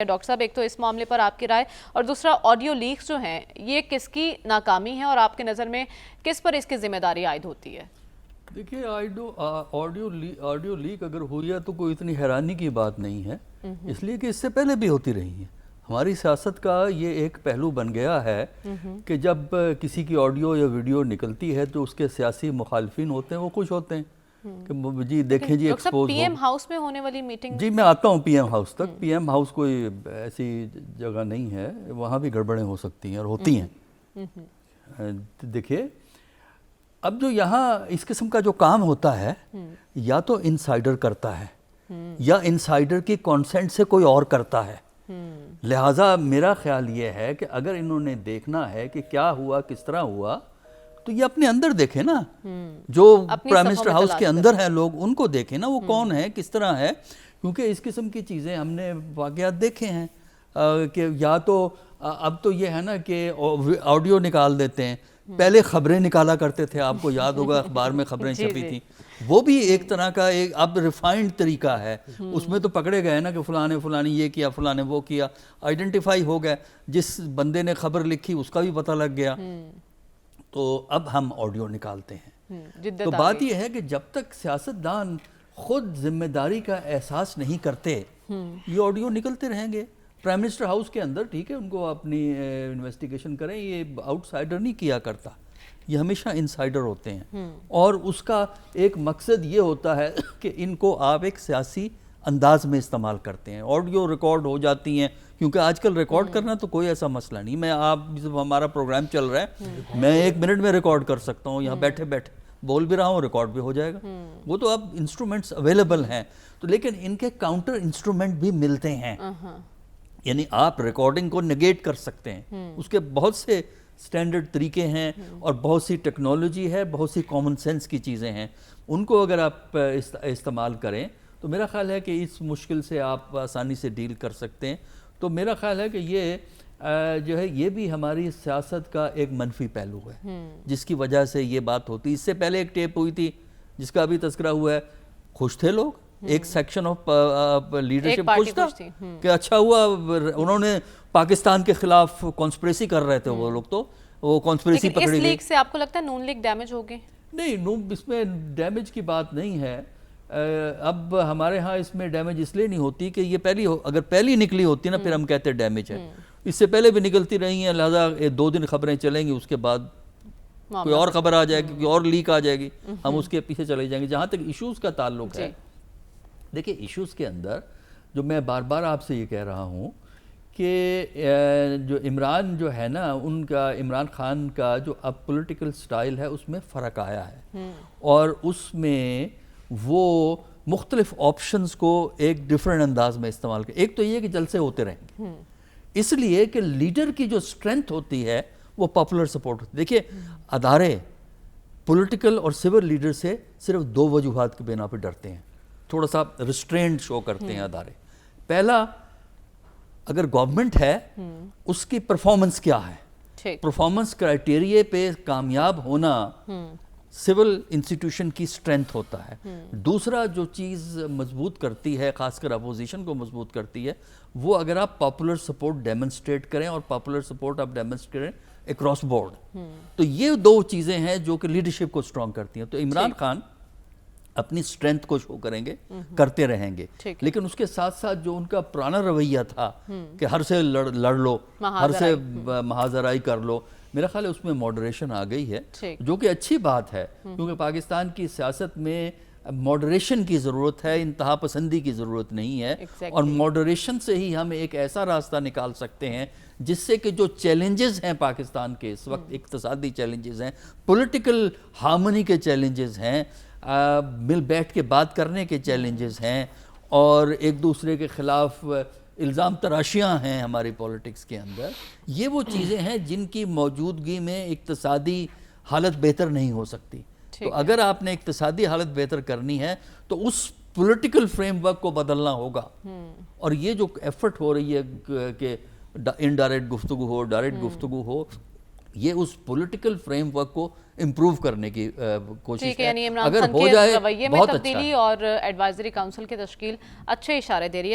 Doctor صاحب، ایک تو اس معاملے پر آپ کی رائے، اور دوسرا آڈیو لیکس جو ہیں یہ کس کی ناکامی ہے اور آپ کے نظر میں کس پر اس کی ذمہ داری عائد ہوتی ہے؟ دیکھیے، آڈیو لیک اگر ہوئی ہے تو کوئی اتنی حیرانی کی بات نہیں ہے، اس لیے کہ اس سے پہلے بھی ہوتی رہی ہیں۔ ہماری سیاست کا یہ ایک پہلو بن گیا ہے کہ جب کسی کی آڈیو یا ویڈیو نکلتی ہے تو اس کے سیاسی مخالفین ہوتے ہیں، وہ خوش ہوتے ہیں کہ جی دیکھیں جی ایکسپوز ہو۔ پی ایم ہاؤس میں ہونے والی میٹنگ، جی میں آتا ہوں پی ایم ہاؤس تک۔ پی ایم ہاؤس کوئی ایسی جگہ نہیں ہے، وہاں بھی گڑبڑیں ہو سکتی ہیں اور ہوتی ہیں۔ دیکھیے، اب جو یہاں اس قسم کا جو کام ہوتا ہے، یا تو انسائیڈر کرتا ہے یا انسائیڈر کی کانسنٹ سے کوئی اور کرتا ہے۔ لہٰذا میرا خیال یہ ہے کہ اگر انہوں نے دیکھنا ہے کہ کیا ہوا، کس طرح ہوا، تو یہ اپنے اندر دیکھیں نا، جو پرائم منسٹر ہاؤس کے اندر ہیں لوگ، ان کو دیکھیں نا، وہ کون ہے، کس طرح ہے۔ کیونکہ اس قسم کی چیزیں ہم نے واقعات دیکھے ہیں کہ یا تو اب تو یہ ہے نا کہ آڈیو نکال دیتے ہیں، پہلے خبریں نکالا کرتے تھے، آپ کو یاد ہوگا اخبار میں خبریں چھپی تھیں، وہ بھی ایک طرح کا ایک اب ریفائنڈ طریقہ ہے۔ اس میں تو پکڑے گئے نا کہ فلاں نے فلانی یہ کیا، فلاں نے وہ کیا، آئیڈینٹیفائی ہو گئے، جس بندے نے خبر لکھی اس کا بھی پتہ لگ گیا۔ تو اب ہم آڈیو نکالتے ہیں۔ تو بات یہ ہے کہ جب تک سیاستدان خود ذمہ داری کا احساس نہیں کرتے، یہ آڈیو نکلتے رہیں گے۔ پرائم منسٹر ہاؤس کے اندر ٹھیک ہے، ان کو اپنی انویسٹیگیشن کریں، یہ آؤٹ سائیڈر نہیں کیا کرتا، یہ ہمیشہ انسائیڈر ہوتے ہیں، اور اس کا ایک مقصد یہ ہوتا ہے کہ ان کو آپ ایک سیاسی انداز میں استعمال کرتے ہیں۔ آڈیو ریکارڈ ہو جاتی ہیں، کیونکہ آج کل ریکارڈ کرنا تو کوئی ایسا مسئلہ نہیں۔ میں آپ جب ہمارا پروگرام چل رہا ہے، میں 1 منٹ میں ریکارڈ کر سکتا ہوں، یہاں بیٹھے بیٹھے بول بھی رہا ہوں، ریکارڈ بھی ہو جائے گا۔ وہ تو اب انسٹرومنٹس اویلیبل ہیں، تو لیکن ان کے کاؤنٹر انسٹرومنٹ بھی ملتے ہیں، یعنی آپ ریکارڈنگ کو نگیٹ کر سکتے ہیں۔ اس کے بہت سے سٹینڈرڈ طریقے ہیں اور بہت سی ٹیکنالوجی ہے، بہت سی کامن سینس کی چیزیں ہیں، ان کو اگر آپ استعمال کریں تو میرا خیال ہے کہ اس مشکل سے آپ آسانی سے ڈیل کر سکتے ہیں۔ تو میرا خیال ہے کہ یہ جو ہے یہ بھی ہماری سیاست کا ایک منفی پہلو ہے، جس کی وجہ سے یہ بات ہوتی۔ اس سے پہلے ایک ٹیپ ہوئی تھی جس کا ابھی تذکرہ ہوا ہے، خوش تھے لوگ، ایک سیکشن آف لیڈرشپ خوش تھا کہ اچھا ہوا، انہوں نے پاکستان کے خلاف کانسپریسی کر رہے تھے وہ لوگ، تو وہ کانسپریسی پکڑی گئی۔ اس لیک سے آپ کو لگتا ہے نون لیگ ڈیمیج ہو گئی؟ نہیں، اس میں ڈیمیج کی بات نہیں ہے۔ اب ہمارے ہاں اس میں ڈیمیج اس لیے نہیں ہوتی کہ یہ اگر پہلی نکلی ہوتی نا، پھر ہم کہتے ہیں ڈیمیج ہے۔ اس سے پہلے بھی نکلتی رہی ہیں، لہٰذا 2 دن خبریں چلیں گی، اس کے بعد کوئی اور خبر آ جائے گی، کوئی اور لیک آ جائے گی، ہم اس کے پیچھے چلے جائیں گے۔ جہاں تک ایشوز کا تعلق ہے، دیکھیں ایشوز کے اندر جو میں بار بار آپ سے یہ کہہ رہا ہوں کہ جو عمران جو ہے نا، عمران خان کا جو اب پولیٹیکل سٹائل ہے، اس میں فرق آیا ہے، اور اس میں وہ مختلف آپشنز کو ایک ڈیفرنٹ انداز میں استعمال کریں۔ ایک تو یہ کہ جلسے ہوتے رہیں گے، اس لیے کہ لیڈر کی جو سٹرینتھ ہوتی ہے وہ پاپولر سپورٹ ہوتی ہے۔ دیکھیے، ادارے پولیٹیکل اور سول لیڈر سے صرف 2 وجوہات کی بنا پہ ڈرتے ہیں، تھوڑا سا ریسٹرینڈ شو کرتے ہیں ادارے۔ پہلا، اگر گورنمنٹ ہے اس کی پرفارمنس کیا ہے، پرفارمنس کرائٹیریے پہ کامیاب ہونا سول انسٹیٹیوشن کی سٹرینتھ ہوتا ہے۔ دوسرا جو چیز مضبوط کرتی ہے، خاص کر اپوزیشن کو مضبوط کرتی ہے، وہ اگر آپ پاپولر سپورٹ ڈیمنسٹریٹ کریں، اور پاپولر سپورٹ آپ ڈیمنسٹریٹ کریں اکراس بورڈ، تو یہ 2 چیزیں ہیں جو کہ لیڈرشپ کو سٹرونگ کرتی ہیں۔ تو عمران خان اپنی سٹرینتھ کو شو کریں گے، کرتے رہیں گے، لیکن اس کے ساتھ ساتھ جو ان کا پرانا رویہ تھا کہ ہر سے لڑ لو، ہر سے محاذرائی کر لو، میرا خیال ہے اس میں ماڈریشن آ گئی ہے، جو کہ اچھی بات ہے، کیونکہ پاکستان کی سیاست میں ماڈریشن کی ضرورت ہے، انتہا پسندی کی ضرورت نہیں ہے، اور ماڈریشن سے ہی ہم ایک ایسا راستہ نکال سکتے ہیں جس سے کہ جو چیلنجز ہیں پاکستان کے اس وقت، اقتصادی چیلنجز ہیں، پولیٹیکل ہارمونی کے چیلنجز ہیں، مل بیٹھ کے بات کرنے کے چیلنجز ہیں، اور ایک دوسرے کے خلاف الزام تراشیاں ہیں ہماری پولیٹکس کے اندر، یہ وہ چیزیں ہیں جن کی موجودگی میں اقتصادی حالت بہتر نہیں ہو سکتی۔ تو اگر آپ نے اقتصادی حالت بہتر کرنی ہے تو اس پولیٹیکل فریم ورک کو بدلنا ہوگا، اور یہ جو ایفرٹ ہو رہی ہے کہ انڈائریکٹ گفتگو ہو، ڈائریکٹ گفتگو ہو، یہ اس پولیٹیکل فریم ورک کو امپروو کرنے کی کوشش ہے۔ یعنی عمران خان کے رویے میں تبدیلی اور ایڈوائزری کاؤنسل کی تشکیل اچھے اشارے دے رہی ہے۔